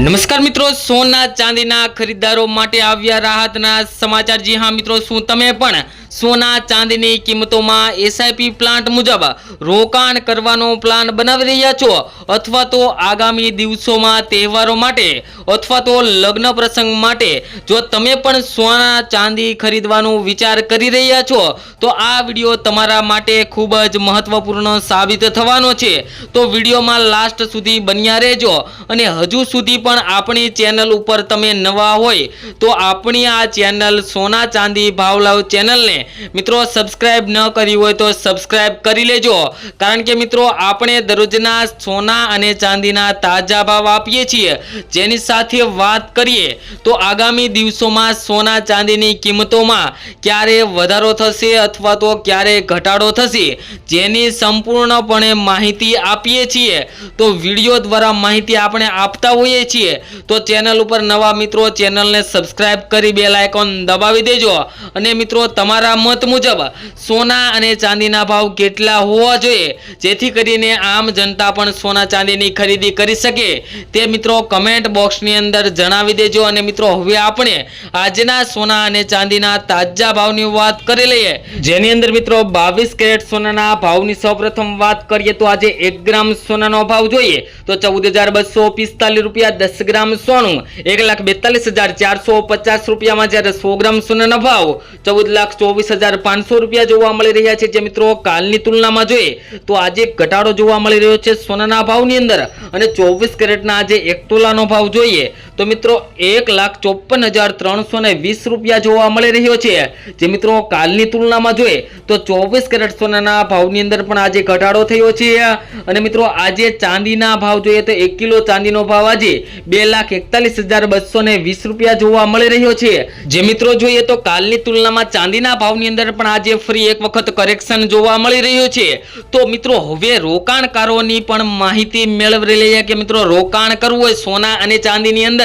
नमस्कार मित्रों, सोना चांदीना खरीदारों माटे आव्या राहतना समाचार। जी हाँ मित्रों, शुं तमे पण सोना चांदीनी किंमतोमां एसआईपी प्लांट मुजब रोकाण करवानो प्लान बनावी रह्या छो अथवा तो आगामी दिवसोमां तहेवारो माटे अथवा तो लग्न प्रसंग माटे जो तमे पण सोना चांदी खरीदवानो विचार करी रह्या छो तो आ विडियो तमारा माटे खूब ज महत्वपूर्ण साबित थवानो छे। तो विडियोमां लास्ट सुधी बन्या रहेजो अने हजू सुधी पण आपणी चेनल उपर तमे नवा होय तो आपणी आ चेनल सोना चांदी भावलाव चेनल ने मित्रों सब्सक्राइब न करी होय तो सब्सक्राइब करी लेजो, कारण के मित्रों आपणे दररोजना सोना अने चांदीना ताजा भाव आपीए छीए। जेनी साथे वात करीए तो आगामी दिवसोमां सोना चांदीनी किंमतोमां क्यारे वधारो थशे अथवा तो क्यारे घटाडो थशे जेनी संपूर्णपणे माहिती आपीए छीए। तो विडियो द्वारा माहिती आपणे आपता होईए छीए। तो चेनल उपर नवा मित्रों चेनल ने सब्सक्राइब करी बेल आइकॉन दबावी देजो अने मित्रों तमारा मत मुजब सोना अने चांदीना भाव केटला होवा जोईए जेथी करीने आम जनता पण सोना चांदीनी खरीदी करी सके ते मित्रों कमेंट बॉक्सनी अंदर जणावी देजो। अने मित्रों हवे आपणे आजना सोना अने चांदीना ताजा भावनी वात करी लईए, जेनी अंदर मित्रों 22 कैरेट सोनाना भावनी सौप्रथम वात करीए तो आज 1 ग्राम सोनानो भाव जोईए तो 14,245 रुपया। 10 ग्राम सोनू 1,42,450 रुपया, ज्यारे 100 ग्राम सोनानो भाव 14,24,500 रुपया जोवा मळी रह्या छे। जे मित्रों कालनी तुलनामां जोईए तो आज घटाडो जोवा मळी रह्यो छे सोनाना भावनी अंदर अने 24 कैरेटना आज 1 तोलानो भाव जोईए तो मित्रों 1,54,320 रुपया जोवा मळी रह्यो छे। जे मित्रों कालनी तुलनामां जोईए तो 24 कैरेट सोनाना भावनी अंदर पण आज घटाडो थयो छे। अने मित्रों आज चांदीना भाव जोईए तो 1 किलो चांदीनो भाव आज 2,41,220 रुपया जोवा मळी रह्यो छे। जे मित्रों जोईए तो कालनी तुलनामां चांदीना भावनी अंदर पण आज फरी एक वखत करेक्शन जोवा मळी रह्यो छे। तो मित्रों हवे रोकाणकारोनी पण माहिती मेळवी लईए के मित्रों रोकाण करवुं होय सोना अने चांदीनी अंदर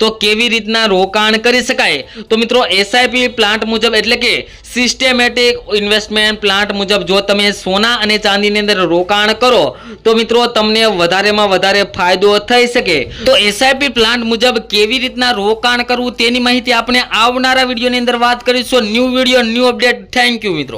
तो केवी रीतना रोकाण करी शकाय। तो मित्रों एसआईपी प्लांट मुजब एटले के सिस्टेमेटिक इन्वेस्टमेंट प्लांट मुजब जो तमे सोना अने चांदीनी अंदर रोकाण करो तो मित्रों तमने वधारेमां वधारे फायदो थई शके। तो एसआईपी प्लांट मुजब केवी रीतना रोकाण करवुं तेनी माहिती आपणे आवनारा विडियोनी अंदर वात करीशुं। New video new update. Thank you मित्रों।